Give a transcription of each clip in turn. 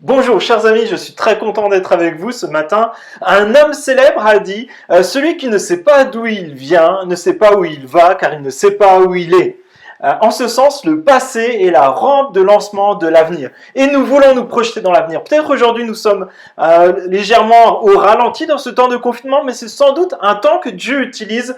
Bonjour chers amis, je suis très content d'être avec vous ce matin. Un homme célèbre a dit celui qui ne sait pas d'où il vient ne sait pas où il va car il ne sait pas où il est. En ce sens, le passé est la rampe de lancement de l'avenir. Et nous voulons nous projeter dans l'avenir. Peut-être aujourd'hui nous sommes légèrement au ralenti dans ce temps de confinement, mais c'est sans doute un temps que Dieu utilise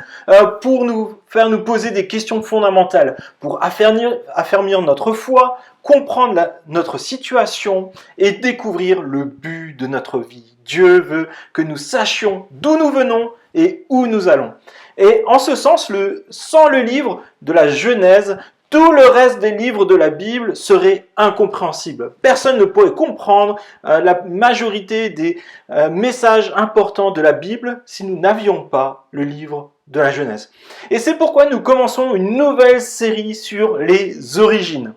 pour nous faire nous poser des questions fondamentales, pour affermir notre foi, comprendre notre situation et découvrir le but de notre vie. Dieu veut que nous sachions d'où nous venons et où nous allons. Et en ce sens, sans le livre de la Genèse, tout le reste des livres de la Bible serait incompréhensible. Personne ne pourrait comprendre la majorité des messages importants de la Bible si nous n'avions pas le livre de la Genèse. Et c'est pourquoi nous commençons une nouvelle série sur les origines.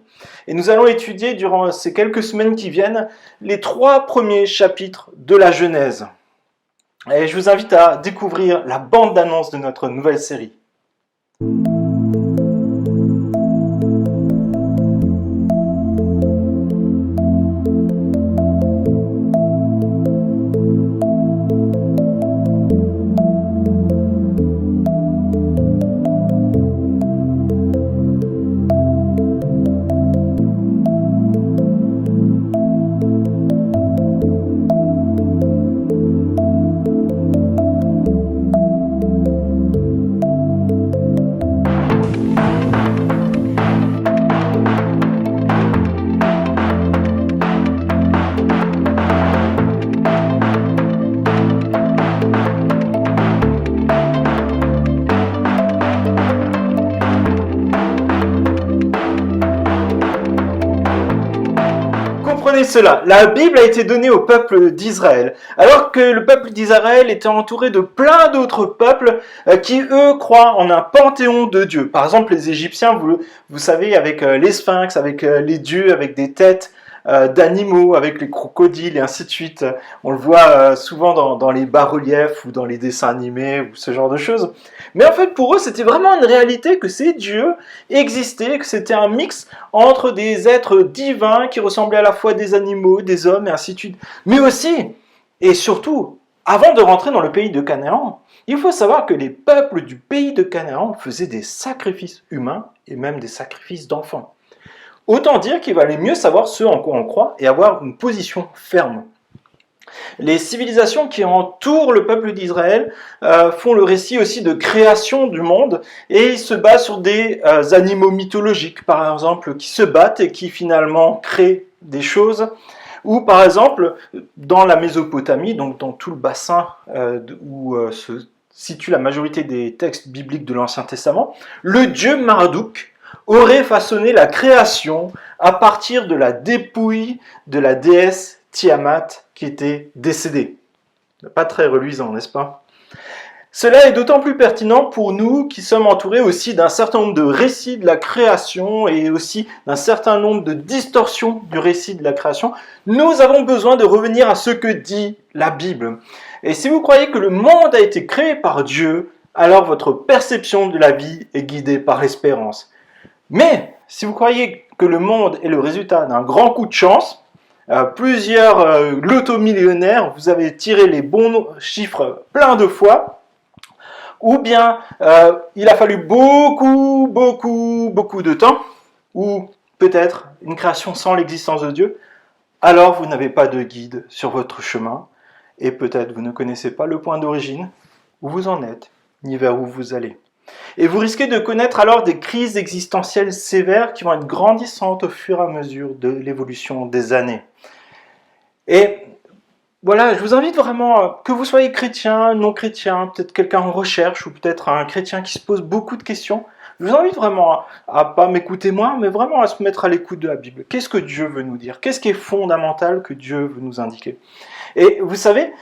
Et nous allons étudier durant ces quelques semaines qui viennent les 3 premiers chapitres de la Genèse. Et je vous invite à découvrir la bande-annonce de notre nouvelle série. Comprenez cela, la Bible a été donnée au peuple d'Israël, alors que le peuple d'Israël était entouré de plein d'autres peuples qui, eux, croient en un panthéon de dieux. Par exemple, les Égyptiens, vous savez, avec les sphinx, avec les dieux, avec des têtes d'animaux, avec les crocodiles et ainsi de suite. On le voit souvent dans les bas-reliefs ou dans les dessins animés ou ce genre de choses. Mais en fait, pour eux, c'était vraiment une réalité que ces dieux existaient, que c'était un mix entre des êtres divins qui ressemblaient à la fois des animaux, des hommes et ainsi de suite. Mais aussi, et surtout, avant de rentrer dans le pays de Canaan, il faut savoir que les peuples du pays de Canaan faisaient des sacrifices humains et même des sacrifices d'enfants. Autant dire qu'il valait mieux savoir ce en quoi on croit et avoir une position ferme. Les civilisations qui entourent le peuple d'Israël font le récit aussi de création du monde et ils se basent sur des animaux mythologiques, par exemple, qui se battent et qui finalement créent des choses. Ou par exemple, dans la Mésopotamie, donc dans tout le bassin où se situe la majorité des textes bibliques de l'Ancien Testament, le dieu Marduk aurait façonné la création à partir de la dépouille de la déesse Tiamat qui était décédée. Pas très reluisant, n'est-ce pas? Cela est d'autant plus pertinent pour nous qui sommes entourés aussi d'un certain nombre de récits de la création et aussi d'un certain nombre de distorsions du récit de la création. Nous avons besoin de revenir à ce que dit la Bible. Et si vous croyez que le monde a été créé par Dieu, alors votre perception de la vie est guidée par l'espérance. Mais si vous croyez que le monde est le résultat d'un grand coup de chance, plusieurs loto-millionnaires, vous avez tiré les bons chiffres plein de fois, ou bien il a fallu beaucoup de temps, ou peut-être une création sans l'existence de Dieu, alors vous n'avez pas de guide sur votre chemin, et peut-être vous ne connaissez pas le point d'origine, où vous en êtes, ni vers où vous allez. Et vous risquez de connaître alors des crises existentielles sévères qui vont être grandissantes au fur et à mesure de l'évolution des années. Et voilà, je vous invite vraiment, que vous soyez chrétien, non chrétien, peut-être quelqu'un en recherche ou peut-être un chrétien qui se pose beaucoup de questions, je vous invite vraiment à pas m'écouter moi, mais vraiment à se mettre à l'écoute de la Bible. Qu'est-ce que Dieu veut nous dire? Qu'est-ce qui est fondamental que Dieu veut nous indiquer? Et vous savez,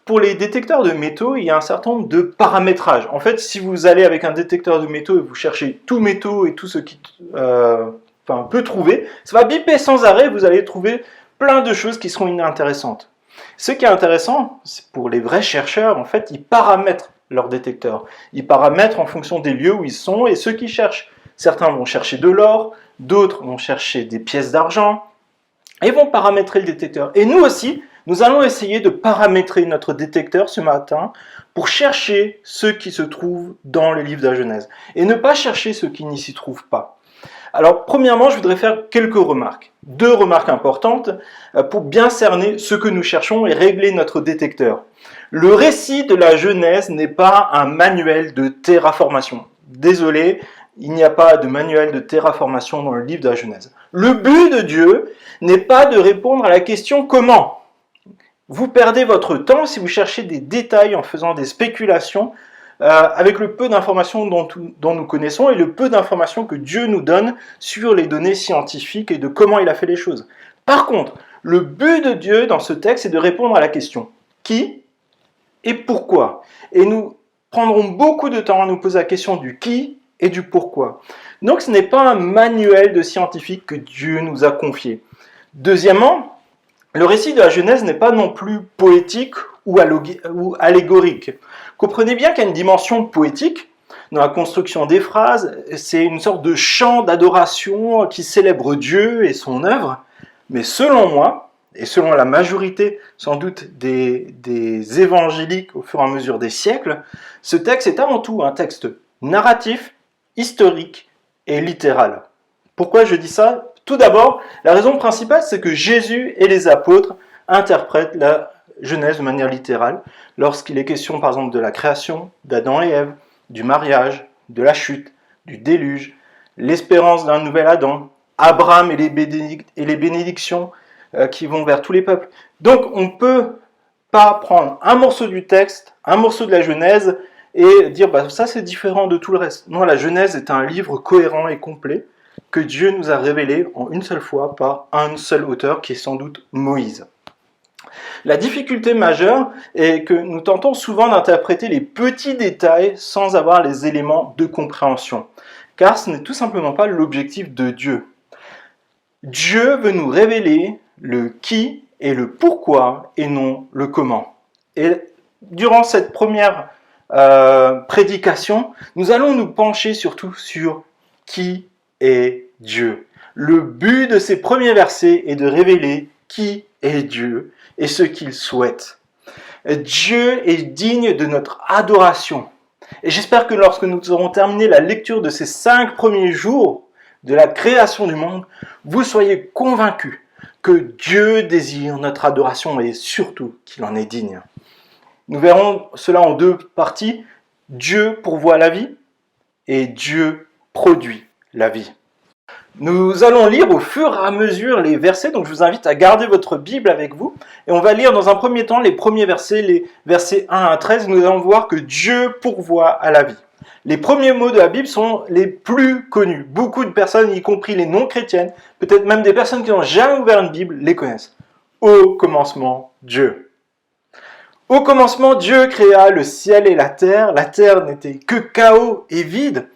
pour les détecteurs de métaux, il y a un certain nombre de paramétrages. En fait, si vous allez avec un détecteur de métaux et vous cherchez tout métaux et tout ce qui peut trouver, ça va biper sans arrêt, vous allez trouver plein de choses qui seront inintéressantes. Ce qui est intéressant, c'est pour les vrais chercheurs, en fait, ils paramètrent leur détecteur. Ils paramètrent en fonction des lieux où ils sont et ceux qui cherchent. Certains vont chercher de l'or, d'autres vont chercher des pièces d'argent, et vont paramétrer le détecteur. Et nous aussi, nous allons essayer de paramétrer notre détecteur ce matin pour chercher ce qui se trouve dans le livre de la Genèse et ne pas chercher ce qui n'y s'y trouve pas. Alors, premièrement, je voudrais faire quelques remarques. 2 remarques importantes pour bien cerner ce que nous cherchons et régler notre détecteur. Le récit de la Genèse n'est pas un manuel de terraformation. Désolé, il n'y a pas de manuel de terraformation dans le livre de la Genèse. Le but de Dieu n'est pas de répondre à la question comment. Vous perdez votre temps si vous cherchez des détails en faisant des spéculations avec le peu d'informations dont nous connaissons et le peu d'informations que Dieu nous donne sur les données scientifiques et de comment il a fait les choses. Par contre, le but de Dieu dans ce texte est de répondre à la question qui et pourquoi. Et nous prendrons beaucoup de temps à nous poser la question du qui et du pourquoi. Donc ce n'est pas un manuel de scientifique que Dieu nous a confié. Deuxièmement, le récit de la Genèse n'est pas non plus poétique ou allégorique. Comprenez bien qu'il y a une dimension poétique dans la construction des phrases, c'est une sorte de chant d'adoration qui célèbre Dieu et son œuvre, mais selon moi, et selon la majorité sans doute des évangéliques au fur et à mesure des siècles, ce texte est avant tout un texte narratif, historique et littéral. Pourquoi je dis ça ? Tout d'abord, la raison principale, c'est que Jésus et les apôtres interprètent la Genèse de manière littérale, lorsqu'il est question par exemple de la création d'Adam et Ève, du mariage, de la chute, du déluge, l'espérance d'un nouvel Adam, Abraham et les bénédictions qui vont vers tous les peuples. Donc on ne peut pas prendre un morceau du texte, un morceau de la Genèse et dire ça c'est différent de tout le reste. Non, la Genèse est un livre cohérent et complet que Dieu nous a révélé en une seule fois par un seul auteur qui est sans doute Moïse. La difficulté majeure est que nous tentons souvent d'interpréter les petits détails sans avoir les éléments de compréhension, car ce n'est tout simplement pas l'objectif de Dieu. Dieu veut nous révéler le qui et le pourquoi et non le comment. Et durant cette première prédication, nous allons nous pencher surtout sur qui est Dieu. Le but de ces premiers versets est de révéler qui est Dieu et ce qu'il souhaite. Dieu est digne de notre adoration. Et j'espère que lorsque nous aurons terminé la lecture de ces 5 premiers jours de la création du monde, vous soyez convaincus que Dieu désire notre adoration et surtout qu'il en est digne. Nous verrons cela en 2 parties. Dieu pourvoit la vie et Dieu produit la vie. Nous allons lire au fur et à mesure les versets, donc je vous invite à garder votre Bible avec vous. Et on va lire dans un premier temps les premiers versets, les versets 1 à 13. Nous allons voir que Dieu pourvoit à la vie. Les premiers mots de la Bible sont les plus connus. Beaucoup de personnes, y compris les non-chrétiennes, peut-être même des personnes qui n'ont jamais ouvert une Bible, les connaissent. Au commencement, Dieu. Au commencement, Dieu créa le ciel et la terre. La terre n'était que chaos et vide.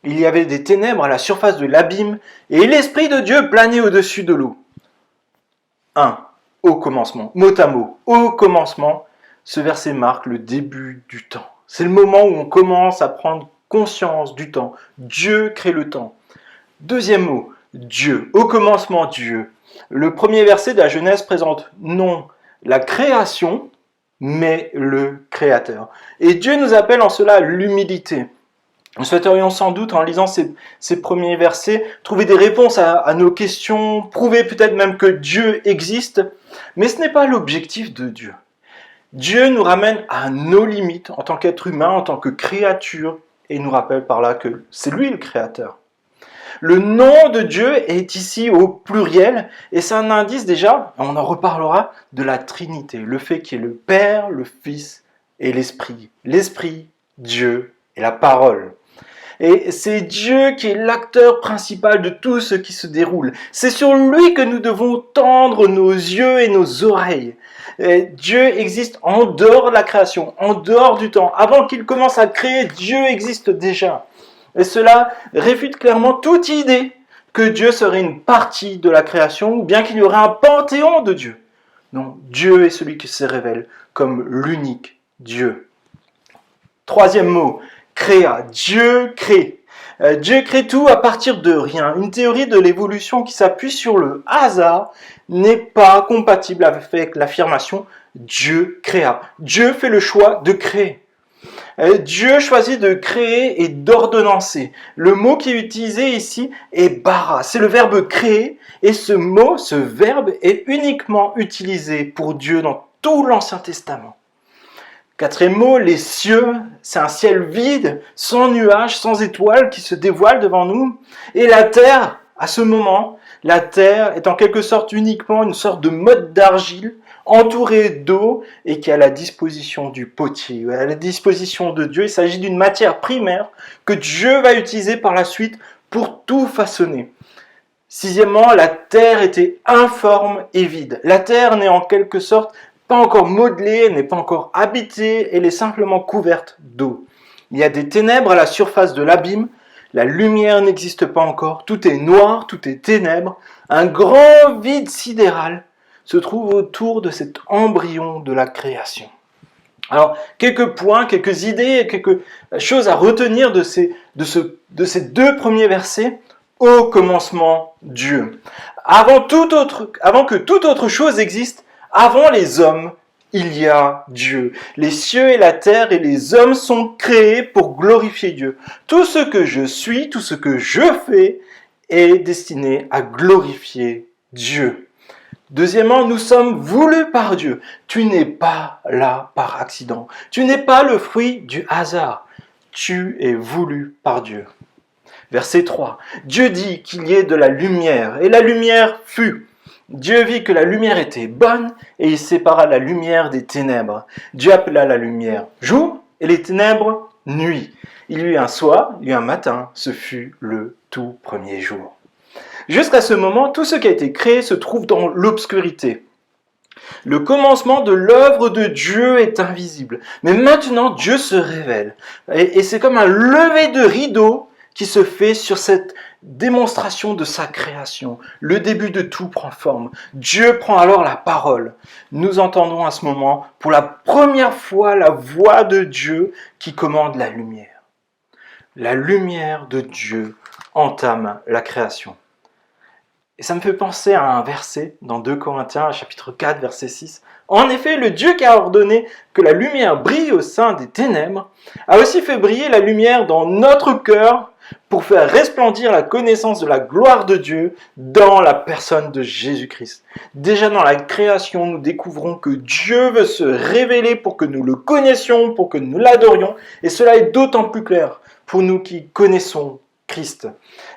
Il y avait des ténèbres à la surface de l'abîme, et l'Esprit de Dieu planait au-dessus de l'eau. 1. Au commencement, mot à mot, au commencement, ce verset marque le début du temps. C'est le moment où on commence à prendre conscience du temps. Dieu crée le temps. Deuxième mot, Dieu. Au commencement, Dieu. Le premier verset de la Genèse présente non la création, mais le Créateur. Et Dieu nous appelle en cela à l'humilité. Nous souhaiterions sans doute, en lisant ces premiers versets, trouver des réponses à nos questions, prouver peut-être même que Dieu existe, mais ce n'est pas l'objectif de Dieu. Dieu nous ramène à nos limites en tant qu'être humain, en tant que créature, et nous rappelle par là que c'est lui le Créateur. Le nom de Dieu est ici au pluriel, et c'est un indice déjà, on en reparlera, de la Trinité, le fait qu'il y ait le Père, le Fils et l'Esprit. L'Esprit, Dieu et la Parole. Et c'est Dieu qui est l'acteur principal de tout ce qui se déroule. C'est sur lui que nous devons tendre nos yeux et nos oreilles. Et Dieu existe en dehors de la création, en dehors du temps. Avant qu'il commence à créer, Dieu existe déjà. Et cela réfute clairement toute idée que Dieu serait une partie de la création ou bien qu'il y aurait un panthéon de Dieu. Non, Dieu est celui qui se révèle comme l'unique Dieu. Troisième mot, créa. Dieu crée. Dieu crée tout à partir de rien. Une théorie de l'évolution qui s'appuie sur le hasard n'est pas compatible avec l'affirmation Dieu créa. Dieu fait le choix de créer. Dieu choisit de créer et d'ordonnancer. Le mot qui est utilisé ici est bara. C'est le verbe créer et ce mot, ce verbe est uniquement utilisé pour Dieu dans tout l'Ancien Testament. Quatrième mot, les cieux, c'est un ciel vide, sans nuages, sans étoiles qui se dévoilent devant nous. Et la terre, à ce moment, la terre est en quelque sorte uniquement une sorte de motte d'argile entourée d'eau et qui est à la disposition du potier, à la disposition de Dieu. Il s'agit d'une matière primaire que Dieu va utiliser par la suite pour tout façonner. Sixièmement, la terre était informe et vide. La terre n'est en quelque sorte pas encore modelée, elle n'est pas encore habitée, elle est simplement couverte d'eau. Il y a des ténèbres à la surface de l'abîme, la lumière n'existe pas encore, tout est noir, tout est ténèbres, un grand vide sidéral se trouve autour de cet embryon de la création. Alors, quelques points, quelques idées, quelques choses à retenir de ces deux premiers versets. Au commencement, Dieu. Avant que toute autre chose existe, avant les hommes, il y a Dieu. Les cieux et la terre et les hommes sont créés pour glorifier Dieu. Tout ce que je suis, tout ce que je fais est destiné à glorifier Dieu. Deuxièmement, nous sommes voulus par Dieu. Tu n'es pas là par accident. Tu n'es pas le fruit du hasard. Tu es voulu par Dieu. Verset 3. Dieu dit qu'il y ait de la lumière, et la lumière fut. Dieu vit que la lumière était bonne, et il sépara la lumière des ténèbres. Dieu appela la lumière jour, et les ténèbres nuit. Il y eut un soir, il y eut un matin, ce fut le tout premier jour. Jusqu'à ce moment, tout ce qui a été créé se trouve dans l'obscurité. Le commencement de l'œuvre de Dieu est invisible. Mais maintenant, Dieu se révèle. Et c'est comme un lever de rideau qui se fait sur cette démonstration de sa création. Le début de tout prend forme. Dieu prend alors la parole. Nous entendons à ce moment, pour la première fois, la voix de Dieu qui commande la lumière. La lumière de Dieu entame la création. Et ça me fait penser à un verset dans 2 Corinthiens, chapitre 4, verset 6. En effet, le Dieu qui a ordonné que la lumière brille au sein des ténèbres a aussi fait briller la lumière dans notre cœur pour faire resplendir la connaissance de la gloire de Dieu dans la personne de Jésus-Christ. Déjà dans la création, nous découvrons que Dieu veut se révéler pour que nous le connaissions, pour que nous l'adorions. Et cela est d'autant plus clair pour nous qui connaissons Christ.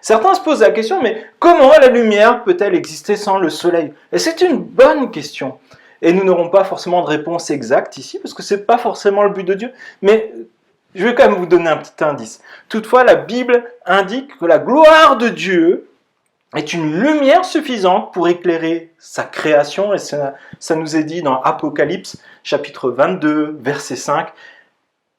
Certains se posent la question, mais comment la lumière peut-elle exister sans le soleil? Et c'est une bonne question. Et nous n'aurons pas forcément de réponse exacte ici, parce que ce n'est pas forcément le but de Dieu. Mais je vais quand même vous donner un petit indice. Toutefois, la Bible indique que la gloire de Dieu est une lumière suffisante pour éclairer sa création. Et ça nous est dit dans Apocalypse, chapitre 22, verset 5.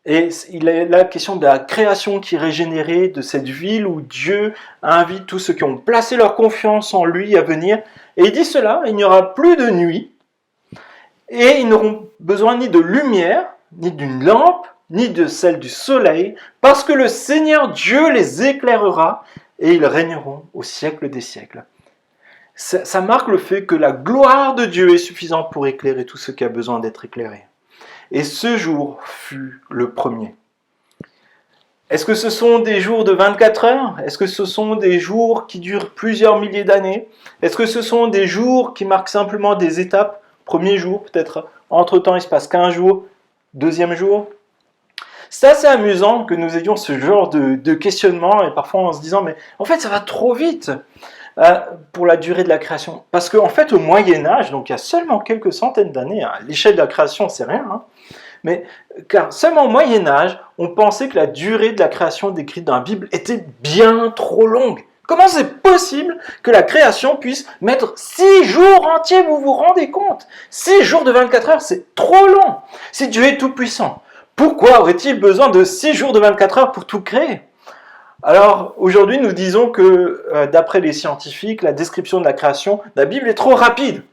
Et il est la question de la création qui est régénérée, de cette ville où Dieu invite tous ceux qui ont placé leur confiance en lui à venir. Et il dit cela, il n'y aura plus de nuit, et ils n'auront besoin ni de lumière, ni d'une lampe, ni de celle du soleil, parce que le Seigneur Dieu les éclairera, et ils régneront au siècle des siècles. Ça marque le fait que la gloire de Dieu est suffisante pour éclairer tout ce qui a besoin d'être éclairé. Et ce jour fut le premier. Est-ce que ce sont des jours de 24 heures? Est-ce que ce sont des jours qui durent plusieurs milliers d'années? Est-ce que ce sont des jours qui marquent simplement des étapes? Premier jour, peut-être entre-temps il se passe 15 jours, deuxième jour. C'est assez amusant que nous ayons ce genre de questionnement et parfois en se disant mais en fait ça va trop vite pour la durée de la création. Parce qu'en fait au Moyen-Âge, donc il y a seulement quelques centaines d'années, à l'échelle de la création c'est rien, mais car seulement au Moyen-Âge, on pensait que la durée de la création décrite dans la Bible était bien trop longue. Comment c'est possible que la création puisse mettre 6 jours entiers, vous vous rendez compte? 6 jours de 24 heures, c'est trop long. Si Dieu est tout puissant, pourquoi aurait-il besoin de 6 jours de 24 heures pour tout créer? Alors, aujourd'hui, nous disons que, d'après les scientifiques, la description de la création de la Bible est trop rapide.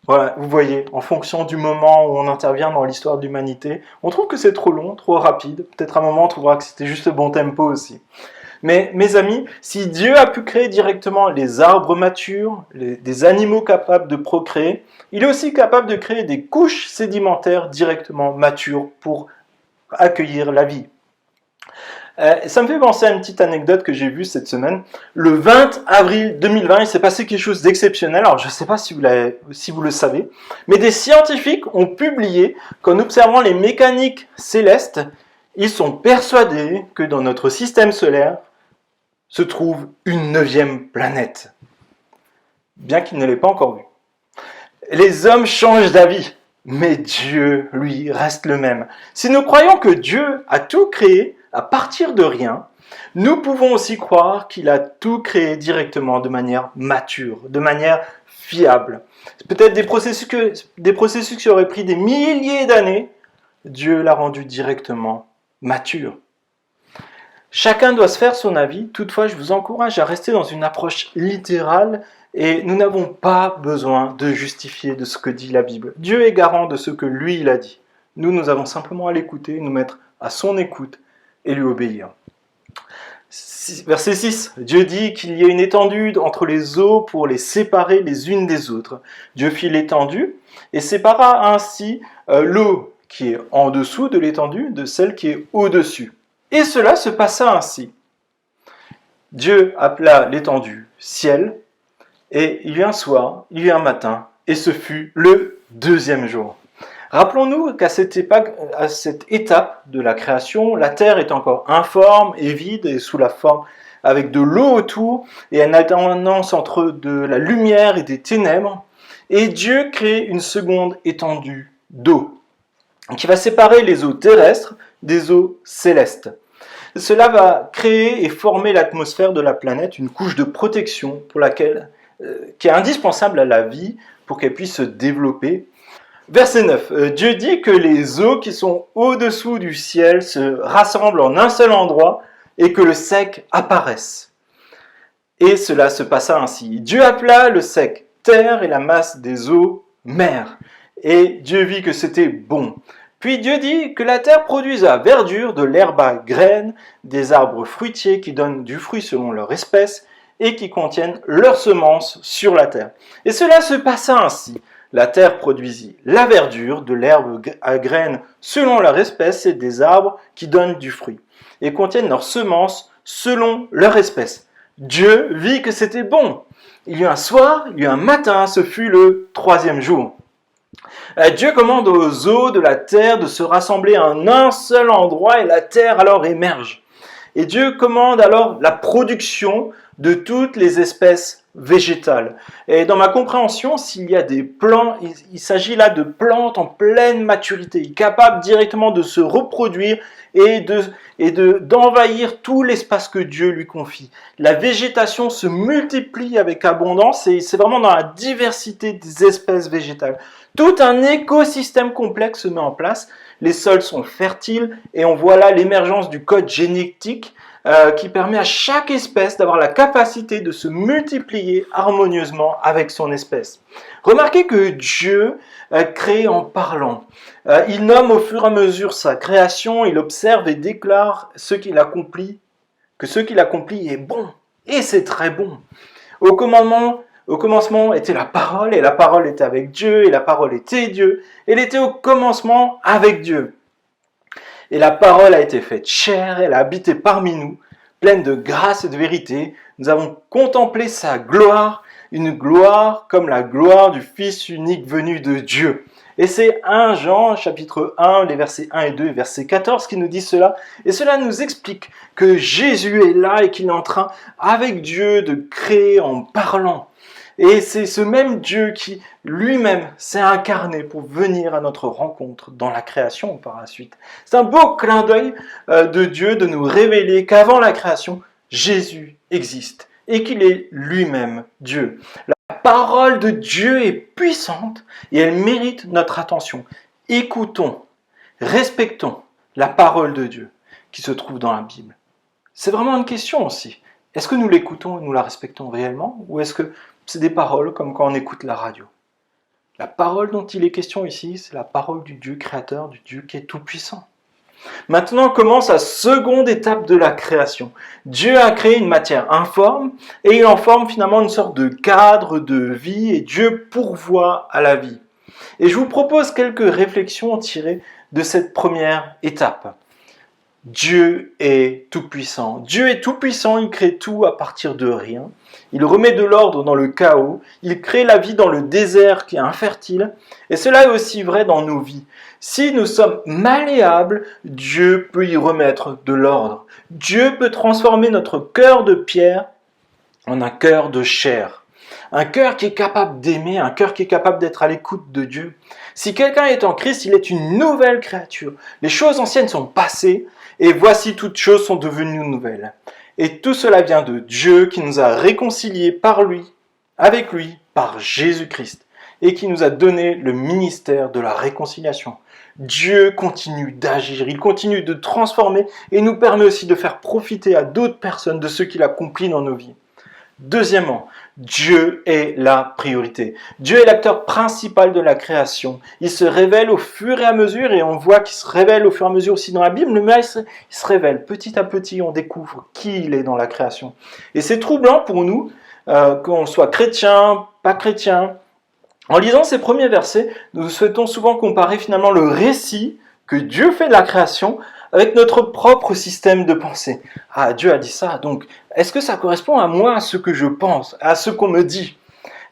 Voilà, vous voyez, en fonction du moment où on intervient dans l'histoire de l'humanité, on trouve que c'est trop long, trop rapide. Peut-être à un moment, on trouvera que c'était juste le bon tempo aussi. Mais mes amis, si Dieu a pu créer directement les arbres matures, des animaux capables de procréer, il est aussi capable de créer des couches sédimentaires directement matures pour accueillir la vie. Ça me fait penser à une petite anecdote que j'ai vue cette semaine. Le 20 avril 2020, il s'est passé quelque chose d'exceptionnel. Alors, je ne sais pas si vous le savez, mais des scientifiques ont publié qu'en observant les mécaniques célestes, ils sont persuadés que dans notre système solaire se trouve une 9e planète, bien qu'ils ne l'aient pas encore vue. Les hommes changent d'avis, mais Dieu, lui, reste le même. Si nous croyons que Dieu a tout créé à partir de rien, nous pouvons aussi croire qu'il a tout créé directement de manière mature, de manière fiable. Peut-être des processus qui auraient pris des milliers d'années, Dieu l'a rendu directement mature. Chacun doit se faire son avis, toutefois je vous encourage à rester dans une approche littérale et nous n'avons pas besoin de justifier de ce que dit la Bible. Dieu est garant de ce que lui il a dit. Nous avons simplement à l'écouter, nous mettre à son écoute et lui obéir. Verset 6, Dieu dit qu'il y a une étendue entre les eaux pour les séparer les unes des autres. Dieu fit l'étendue et sépara ainsi l'eau qui est en dessous de l'étendue de celle qui est au-dessus. Et cela se passa ainsi. Dieu appela l'étendue ciel, et il y eut un soir, il y eut un matin, et ce fut le 2e jour. Rappelons-nous qu'à cette étape de la création, la terre est encore informe et vide, et sous la forme avec de l'eau autour, et une alternance entre de la lumière et des ténèbres. Et Dieu crée une seconde étendue d'eau, qui va séparer les eaux terrestres des eaux célestes. Cela va créer et former l'atmosphère de la planète, une couche de protection qui est indispensable à la vie pour qu'elle puisse se développer. Verset 9, Dieu dit que les eaux qui sont au-dessous du ciel se rassemblent en un seul endroit et que le sec apparaisse. Et cela se passa ainsi. Dieu appela le sec terre et la masse des eaux mer. Et Dieu vit que c'était bon. Puis Dieu dit que la terre produise à verdure, de l'herbe à graines, des arbres fruitiers qui donnent du fruit selon leur espèce et qui contiennent leurs semences sur la terre. Et cela se passa ainsi. La terre produisit la verdure, de l'herbe à graines selon leur espèce et des arbres qui donnent du fruit et contiennent leurs semences selon leur espèce. Dieu vit que c'était bon. Il y eut un soir, il y eut un matin, ce fut le 3e jour. Dieu commande aux eaux de la terre de se rassembler en un seul endroit et la terre alors émerge. Et Dieu commande alors la production de toutes les espèces végétales. Et dans ma compréhension, s'il y a des plantes, il s'agit là de plantes en pleine maturité, capables directement de se reproduire et d'envahir tout l'espace que Dieu lui confie. La végétation se multiplie avec abondance et c'est vraiment dans la diversité des espèces végétales. Tout un écosystème complexe se met en place, les sols sont fertiles et on voit là l'émergence du code génétique qui permet à chaque espèce d'avoir la capacité de se multiplier harmonieusement avec son espèce. Remarquez que Dieu crée en parlant. Il nomme au fur et à mesure sa création, il observe et déclare que ce qu'il accomplit est bon. Et c'est très bon. Au commencement était la parole, et la parole était avec Dieu, et la parole était Dieu. Elle était au commencement avec Dieu. Et la parole a été faite chair, elle a habité parmi nous, pleine de grâce et de vérité. Nous avons contemplé sa gloire, une gloire comme la gloire du Fils unique venu de Dieu. Et c'est 1 Jean, chapitre 1, les versets 1 et 2, verset 14 qui nous dit cela. Et cela nous explique que Jésus est là et qu'il est en train, avec Dieu, de créer en parlant. Et c'est ce même Dieu qui, lui-même, s'est incarné pour venir à notre rencontre dans la création par la suite. C'est un beau clin d'œil de Dieu de nous révéler qu'avant la création, Jésus existe et qu'il est lui-même Dieu. La parole de Dieu est puissante et elle mérite notre attention. Écoutons, respectons la parole de Dieu qui se trouve dans la Bible. C'est vraiment une question aussi. Est-ce que nous l'écoutons et nous la respectons réellement ou est-ce que c'est des paroles comme quand on écoute la radio? La parole dont il est question ici, c'est la parole du Dieu créateur, du Dieu qui est tout-puissant. Maintenant commence la seconde étape de la création. Dieu a créé une matière informe et il en forme finalement une sorte de cadre de vie et Dieu pourvoit à la vie. Et je vous propose quelques réflexions tirées de cette première étape. Dieu est tout-puissant. Dieu est tout-puissant, il crée tout à partir de rien. Il remet de l'ordre dans le chaos. Il crée la vie dans le désert qui est infertile. Et cela est aussi vrai dans nos vies. Si nous sommes malléables, Dieu peut y remettre de l'ordre. Dieu peut transformer notre cœur de pierre en un cœur de chair. Un cœur qui est capable d'aimer, un cœur qui est capable d'être à l'écoute de Dieu. Si quelqu'un est en Christ, il est une nouvelle créature. Les choses anciennes sont passées et voici toutes choses sont devenues nouvelles. Et tout cela vient de Dieu qui nous a réconciliés par lui, avec lui, par Jésus-Christ, et qui nous a donné le ministère de la réconciliation. Dieu continue d'agir, il continue de transformer et nous permet aussi de faire profiter à d'autres personnes de ce qu'il accomplit dans nos vies. Deuxièmement, Dieu est la priorité. Dieu est l'acteur principal de la création. Il se révèle au fur et à mesure, et on voit qu'il se révèle au fur et à mesure aussi dans la Bible, mais il se révèle petit à petit, on découvre qui il est dans la création. Et c'est troublant pour nous, qu'on soit chrétien, pas chrétien. En lisant ces premiers versets, nous souhaitons souvent comparer finalement le récit que Dieu fait de la création avec notre propre système de pensée. Ah, Dieu a dit ça, donc est-ce que ça correspond à moi, à ce que je pense, à ce qu'on me dit?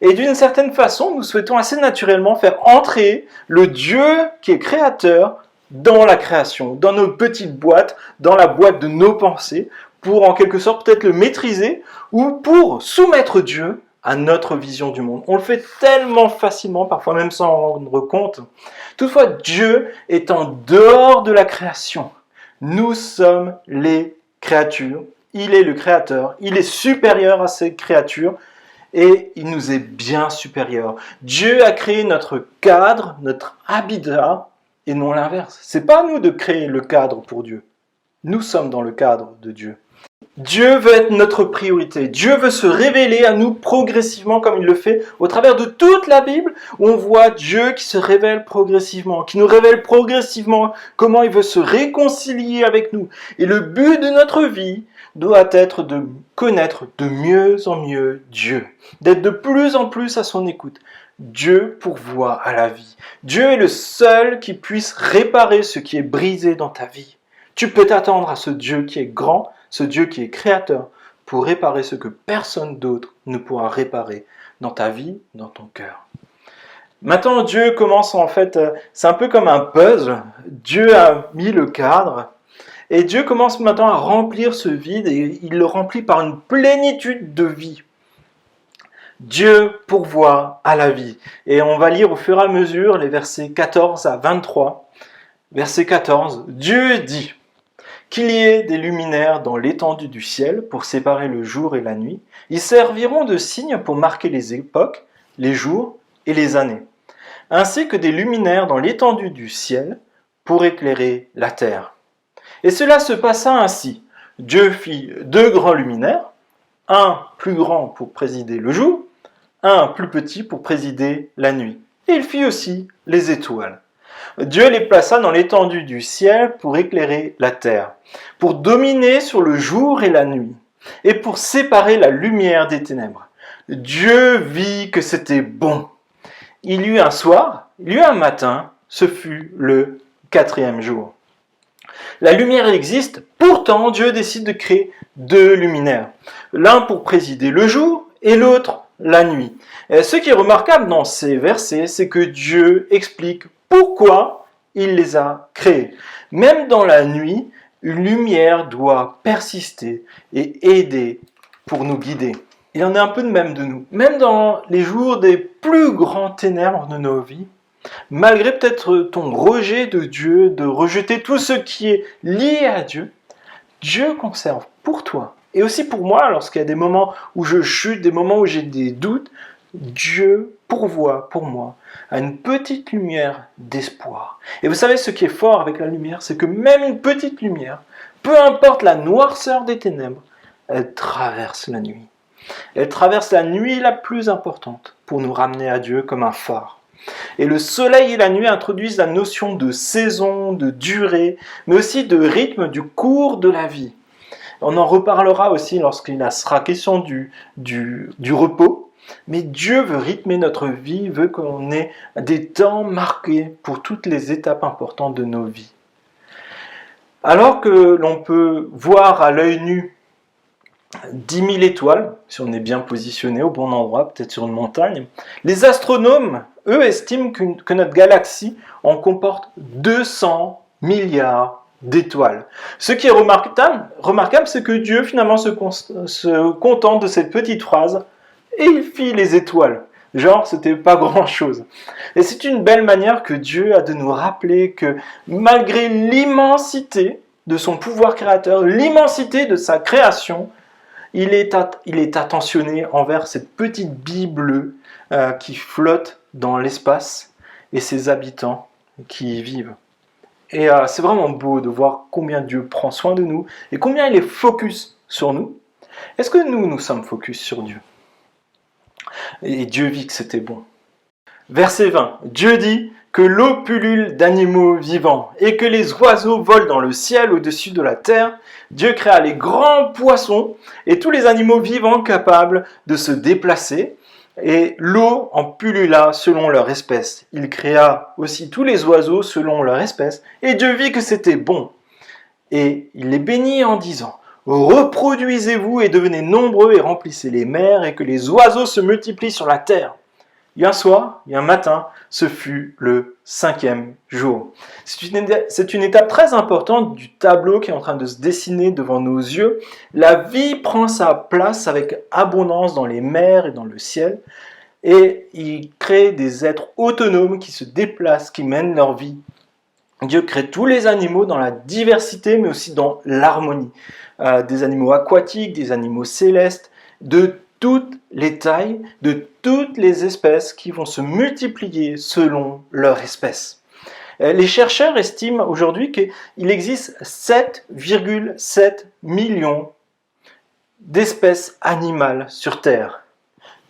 Et d'une certaine façon, nous souhaitons assez naturellement faire entrer le Dieu qui est créateur dans la création, dans nos petites boîtes, dans la boîte de nos pensées, pour en quelque sorte peut-être le maîtriser, ou pour soumettre Dieu à notre vision du monde. On le fait tellement facilement, parfois même sans en rendre compte. Toutefois, Dieu est en dehors de la création. Nous sommes les créatures. Il est le créateur. Il est supérieur à ces créatures et il nous est bien supérieur. Dieu a créé notre cadre, notre habitat et non l'inverse. C'est pas à nous de créer le cadre pour Dieu. Nous sommes dans le cadre de Dieu. Dieu veut être notre priorité. Dieu veut se révéler à nous progressivement comme il le fait au travers de toute la Bible où on voit Dieu qui se révèle progressivement, qui nous révèle progressivement comment il veut se réconcilier avec nous. Et le but de notre vie doit être de connaître de mieux en mieux Dieu, d'être de plus en plus à son écoute. Dieu pourvoit à la vie. Dieu est le seul qui puisse réparer ce qui est brisé dans ta vie. Tu peux t'attendre à ce Dieu qui est grand, ce Dieu qui est créateur, pour réparer ce que personne d'autre ne pourra réparer dans ta vie, dans ton cœur. Maintenant, Dieu commence en fait, c'est un peu comme un puzzle. Dieu a mis le cadre et Dieu commence maintenant à remplir ce vide et il le remplit par une plénitude de vie. Dieu pourvoit à la vie. Et on va lire au fur et à mesure les versets 14 à 23. Verset 14, Dieu dit qu'il y ait des luminaires dans l'étendue du ciel pour séparer le jour et la nuit. Ils serviront de signes pour marquer les époques, les jours et les années, ainsi que des luminaires dans l'étendue du ciel pour éclairer la terre. Et cela se passa ainsi. Dieu fit 2 grands luminaires, un plus grand pour présider le jour, un plus petit pour présider la nuit. Et il fit aussi les étoiles. Dieu les plaça dans l'étendue du ciel pour éclairer la terre, pour dominer sur le jour et la nuit, et pour séparer la lumière des ténèbres. Dieu vit que c'était bon. Il y eut un soir, il y eut un matin, ce fut le 4e jour. La lumière existe, pourtant Dieu décide de créer 2 luminaires, l'un pour présider le jour et l'autre la nuit. Et ce qui est remarquable dans ces versets, c'est que Dieu explique pourquoi il les a créés. Même dans la nuit, une lumière doit persister et aider pour nous guider. Il y en a un peu de même de nous. Même dans les jours des plus grands ténèbres de nos vies, malgré peut-être ton rejet de Dieu, de rejeter tout ce qui est lié à Dieu, Dieu conserve pour toi et aussi pour moi, lorsqu'il y a des moments où je chute, des moments où j'ai des doutes, Dieu pourvoit pour moi à une petite lumière d'espoir. Et vous savez, ce qui est fort avec la lumière, c'est que même une petite lumière, peu importe la noirceur des ténèbres, elle traverse la nuit. Elle traverse la nuit la plus importante pour nous ramener à Dieu comme un phare. Et le soleil et la nuit introduisent la notion de saison, de durée, mais aussi de rythme du cours de la vie. On en reparlera aussi lorsqu'il sera question du repos. Mais Dieu veut rythmer notre vie, veut qu'on ait des temps marqués pour toutes les étapes importantes de nos vies. Alors que l'on peut voir à l'œil nu 10 000 étoiles, si on est bien positionné au bon endroit, peut-être sur une montagne, les astronomes, eux, estiment que notre galaxie en comporte 200 milliards d'étoiles. Ce qui est remarquable, c'est que Dieu finalement se contente de cette petite phrase et il fit les étoiles. Genre, c'était pas grand-chose. Et c'est une belle manière que Dieu a de nous rappeler que malgré l'immensité de son pouvoir créateur, l'immensité de sa création, il est attentionné envers cette petite bille bleue qui flotte dans l'espace et ses habitants qui y vivent. Et c'est vraiment beau de voir combien Dieu prend soin de nous et combien il est focus sur nous. Est-ce que nous sommes focus sur Dieu? Et Dieu vit que c'était bon. Verset 20, Dieu dit que l'eau pullule d'animaux vivants et que les oiseaux volent dans le ciel au-dessus de la terre. Dieu créa les grands poissons et tous les animaux vivants capables de se déplacer. Et l'eau en pullula selon leur espèce. Il créa aussi tous les oiseaux selon leur espèce. Et Dieu vit que c'était bon. Et il les bénit en disant, reproduisez-vous et devenez nombreux et remplissez les mers et que les oiseaux se multiplient sur la terre. Et un soir, et un matin, ce fut le 5e jour. C'est une étape très importante du tableau qui est en train de se dessiner devant nos yeux. La vie prend sa place avec abondance dans les mers et dans le ciel. Et il crée des êtres autonomes qui se déplacent, qui mènent leur vie. Dieu crée tous les animaux dans la diversité, mais aussi dans l'harmonie. Des animaux aquatiques, des animaux célestes, de toutes les tailles, de toutes les espèces qui vont se multiplier selon leur espèce. Les chercheurs estiment aujourd'hui qu'il existe 7,7 millions d'espèces animales sur Terre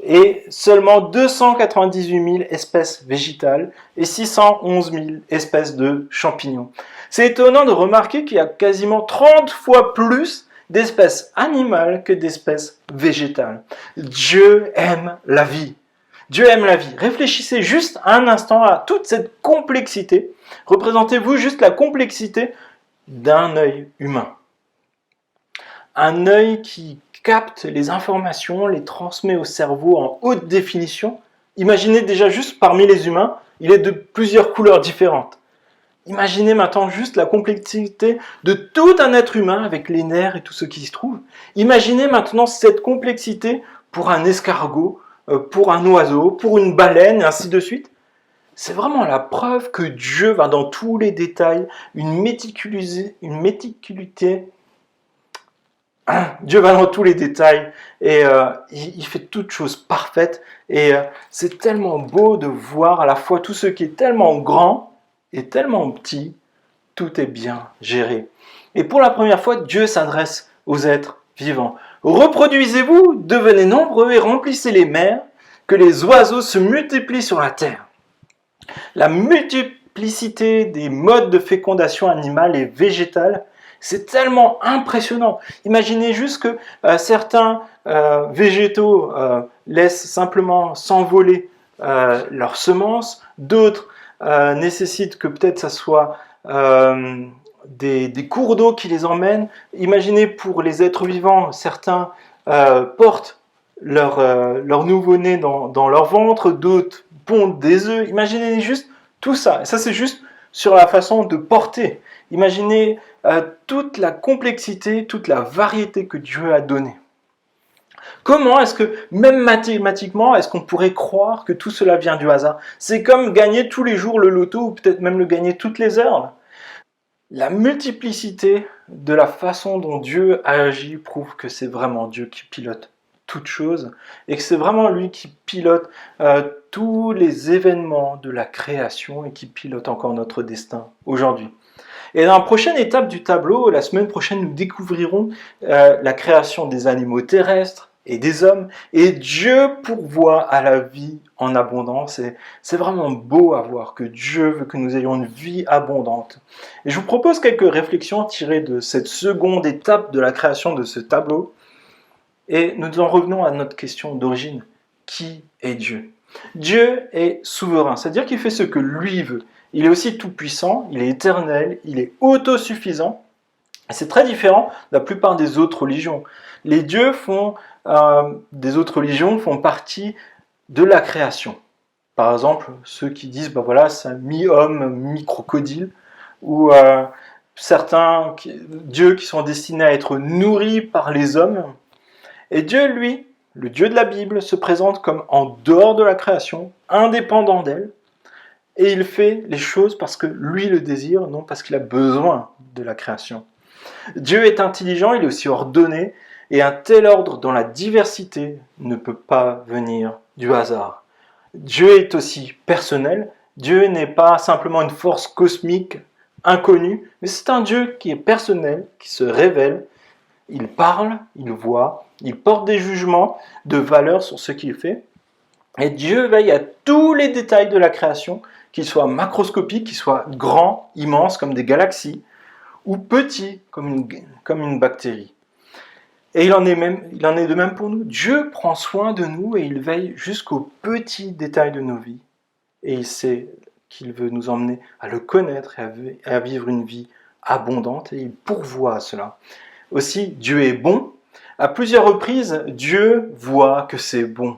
et seulement 298 000 espèces végétales et 611 000 espèces de champignons. C'est étonnant de remarquer qu'il y a quasiment 30 fois plus d'espèces animales que d'espèces végétales. Dieu aime la vie. Dieu aime la vie. Réfléchissez juste un instant à toute cette complexité. Représentez-vous juste la complexité d'un œil humain. Un œil qui capte les informations, les transmet au cerveau en haute définition. Imaginez déjà juste parmi les humains, il est de plusieurs couleurs différentes. Imaginez maintenant juste la complexité de tout un être humain avec les nerfs et tout ce qui se trouve. Imaginez maintenant cette complexité pour un escargot, pour un oiseau, pour une baleine, et ainsi de suite. C'est vraiment la preuve que Dieu va dans tous les détails, une méticulité. Dieu va dans tous les détails et il fait toutes choses parfaites. Et c'est tellement beau de voir à la fois tout ce qui est tellement grand et tellement petit, tout est bien géré. Et pour la première fois, Dieu s'adresse aux êtres vivants. Reproduisez-vous, devenez nombreux et remplissez les mers, que les oiseaux se multiplient sur la terre. La multiplicité des modes de fécondation animale et végétale, c'est tellement impressionnant. Imaginez juste que certains végétaux laissent simplement s'envoler leurs semences, d'autres nécessite que peut-être ça soit des cours d'eau qui les emmènent. Imaginez pour les êtres vivants, certains portent leur nouveau-né dans leur ventre, d'autres pondent des œufs. Imaginez juste tout ça. Et ça, c'est juste sur la façon de porter. Imaginez toute la complexité, toute la variété que Dieu a donnée. Comment est-ce que, même mathématiquement, est-ce qu'on pourrait croire que tout cela vient du hasard? C'est comme gagner tous les jours le loto, ou peut-être même le gagner toutes les heures. La multiplicité de la façon dont Dieu agit prouve que c'est vraiment Dieu qui pilote toutes choses, et que c'est vraiment lui qui pilote tous les événements de la création, et qui pilote encore notre destin aujourd'hui. Et dans la prochaine étape du tableau, la semaine prochaine, nous découvrirons la création des animaux terrestres, et des hommes, et Dieu pourvoit à la vie en abondance. Et c'est vraiment beau à voir que Dieu veut que nous ayons une vie abondante. Et je vous propose quelques réflexions tirées de cette seconde étape de la création de ce tableau. Et nous en revenons à notre question d'origine. Qui est Dieu? Dieu est souverain, c'est-à-dire qu'il fait ce que lui veut. Il est aussi tout-puissant, il est éternel, il est autosuffisant. C'est très différent de la plupart des autres religions. Les dieux des autres religions font partie de la création. Par exemple, ceux qui disent, voilà, c'est un mi-homme, mi-crocodile, ou certains dieux qui sont destinés à être nourris par les hommes. Et Dieu, lui, le Dieu de la Bible, se présente comme en dehors de la création, indépendant d'elle, et il fait les choses parce que lui le désire, non parce qu'il a besoin de la création. Dieu est intelligent, il est aussi ordonné, et un tel ordre dans la diversité ne peut pas venir du hasard. Dieu est aussi personnel, Dieu n'est pas simplement une force cosmique inconnue, mais c'est un Dieu qui est personnel, qui se révèle, il parle, il voit, il porte des jugements de valeur sur ce qu'il fait, et Dieu veille à tous les détails de la création, qu'ils soient macroscopiques, qu'ils soient grands, immenses, comme des galaxies, ou petits, comme une bactérie. Et il en est de même pour nous. Dieu prend soin de nous et il veille jusqu'aux petits détails de nos vies. Et il sait qu'il veut nous emmener à le connaître et à vivre une vie abondante, et il pourvoit à cela. Aussi, Dieu est bon. À plusieurs reprises, Dieu voit que c'est bon.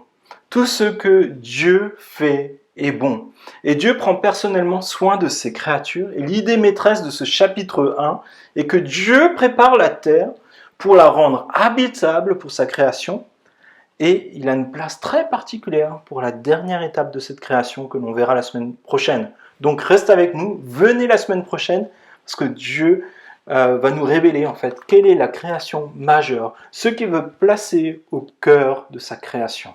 Tout ce que Dieu fait est bon. Et Dieu prend personnellement soin de ses créatures. Et l'idée maîtresse de ce chapitre 1 est que Dieu prépare la terre pour la rendre habitable pour sa création. Et il a une place très particulière pour la dernière étape de cette création que l'on verra la semaine prochaine. Donc reste avec nous, venez la semaine prochaine, parce que Dieu va nous révéler en fait quelle est la création majeure, ce qu'il veut placer au cœur de sa création.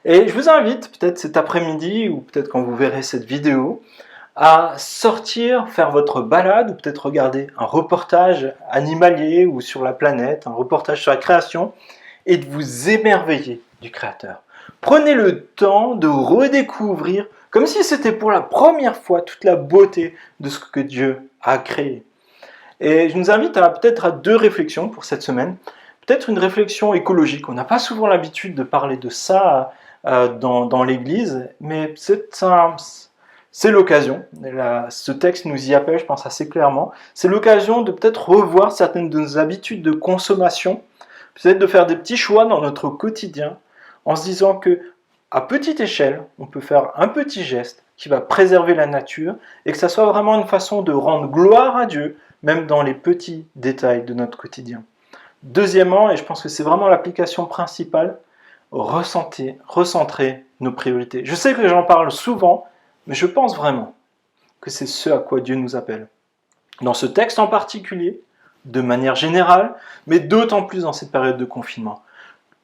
Et je vous invite, peut-être cet après-midi, ou peut-être quand vous verrez cette vidéo, à sortir, faire votre balade, ou peut-être regarder un reportage animalier ou sur la planète, un reportage sur la création, et de vous émerveiller du Créateur. Prenez le temps de redécouvrir, comme si c'était pour la première fois, toute la beauté de ce que Dieu a créé. Et je nous invite peut-être à 2 réflexions pour cette semaine. Peut-être une réflexion écologique. On n'a pas souvent l'habitude de parler de ça dans l'Église, mais c'est l'occasion. Ce texte nous y appelle, je pense, assez clairement. C'est l'occasion de peut-être revoir certaines de nos habitudes de consommation, peut-être de faire des petits choix dans notre quotidien, en se disant que à petite échelle, on peut faire un petit geste qui va préserver la nature, et que ça soit vraiment une façon de rendre gloire à Dieu, même dans les petits détails de notre quotidien. Deuxièmement, et je pense que c'est vraiment l'application principale, recentrer nos priorités. Je sais que j'en parle souvent, mais je pense vraiment que c'est ce à quoi Dieu nous appelle. Dans ce texte en particulier, de manière générale, mais d'autant plus dans cette période de confinement.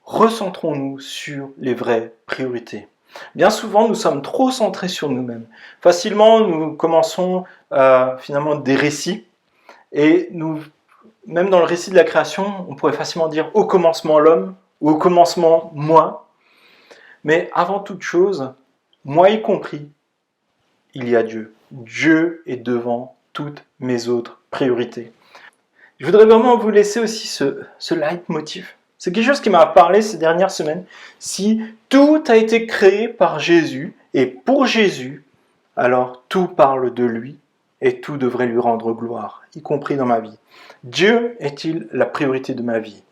Recentrons-nous sur les vraies priorités. Bien souvent, nous sommes trop centrés sur nous-mêmes. Facilement, nous commençons finalement des récits, et même dans le récit de la création, on pourrait facilement dire au commencement l'homme, ou au commencement moi. Mais avant toute chose, moi y compris, il y a Dieu. Dieu est devant toutes mes autres priorités. Je voudrais vraiment vous laisser aussi ce leitmotiv. C'est quelque chose qui m'a parlé ces dernières semaines. Si tout a été créé par Jésus et pour Jésus, alors tout parle de lui et tout devrait lui rendre gloire, y compris dans ma vie. Dieu est-il la priorité de ma vie?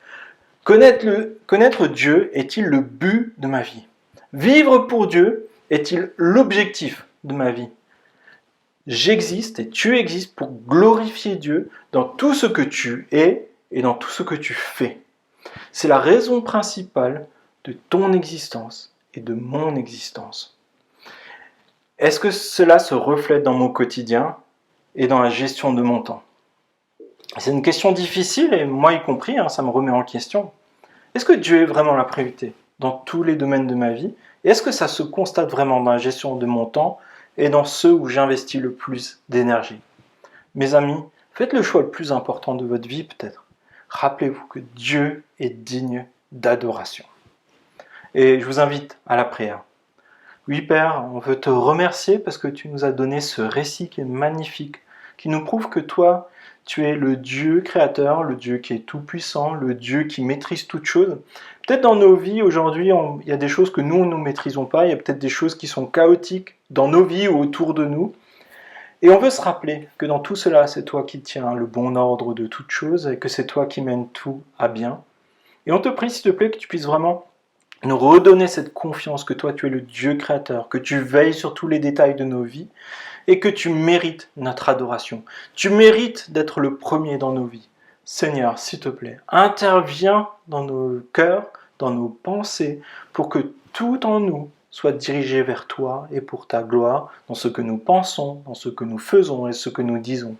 Connaître Dieu est-il le but de ma vie? Vivre pour Dieu est-il l'objectif de ma vie? J'existe et tu existes pour glorifier Dieu dans tout ce que tu es et dans tout ce que tu fais. C'est la raison principale de ton existence et de mon existence. Est-ce que cela se reflète dans mon quotidien et dans la gestion de mon temps? C'est une question difficile, et moi y compris, ça me remet en question. Est-ce que Dieu est vraiment la priorité dans tous les domaines de ma vie? Et est-ce que ça se constate vraiment dans la gestion de mon temps et dans ceux où j'investis le plus d'énergie? Mes amis, faites le choix le plus important de votre vie peut-être. Rappelez-vous que Dieu est digne d'adoration. Et je vous invite à la prière. Oui, Père, on veut te remercier parce que tu nous as donné ce récit qui est magnifique, qui nous prouve que toi, tu es le Dieu créateur, le Dieu qui est tout-puissant, le Dieu qui maîtrise toutes choses. Peut-être dans nos vies, aujourd'hui, il y a des choses que nous ne maîtrisons pas, il y a peut-être des choses qui sont chaotiques dans nos vies ou autour de nous. Et on veut se rappeler que dans tout cela, c'est toi qui tiens le bon ordre de toutes choses et que c'est toi qui mènes tout à bien. Et on te prie, s'il te plaît, que tu puisses vraiment nous redonner cette confiance que toi, tu es le Dieu créateur, que tu veilles sur tous les détails de nos vies et que tu mérites notre adoration. Tu mérites d'être le premier dans nos vies. Seigneur, s'il te plaît, interviens dans nos cœurs, dans nos pensées, pour que tout en nous soit dirigé vers toi et pour ta gloire, dans ce que nous pensons, dans ce que nous faisons et ce que nous disons.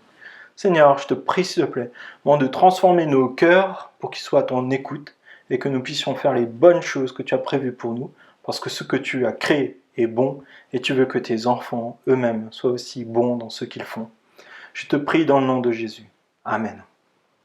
Seigneur, je te prie, s'il te plaît, de transformer nos cœurs pour qu'ils soient à ton écoute et que nous puissions faire les bonnes choses que tu as prévues pour nous, parce que ce que tu as créé est bon et tu veux que tes enfants eux-mêmes soient aussi bons dans ce qu'ils font. Je te prie dans le nom de Jésus. Amen.